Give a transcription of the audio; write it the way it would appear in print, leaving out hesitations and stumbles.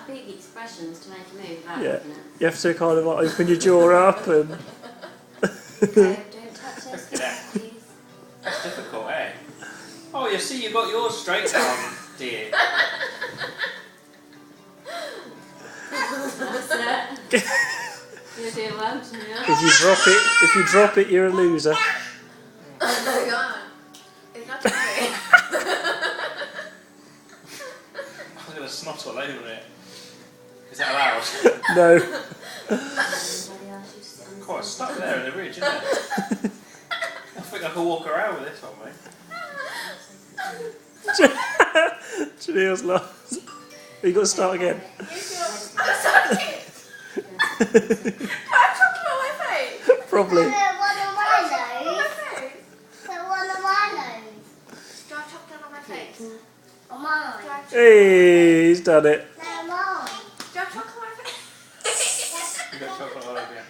have big expressions to make a move without Yeah. looking at. You have to kind of like open your jaw up and... Okay, don't touch those feet, please. That's difficult, eh? Oh, you see, you got yours straight down, dear. That's it. You're doing well, Jamil. If you drop it, you're a loser. No, you aren't. It's not true. I'm going to snot all over it. Is that allowed? No. Anybody else you sit on the Quite same stuck side? there in the ridge, isn't it? I think I could walk around with this one, mate. Janelle's lost. You got to start again. I'm sorry. Do I have chocolate on my face? Probably. On my face? Do I have chocolate on my face? Do I have Hey, he's done it. chocolate on my face? You got chocolate all over you.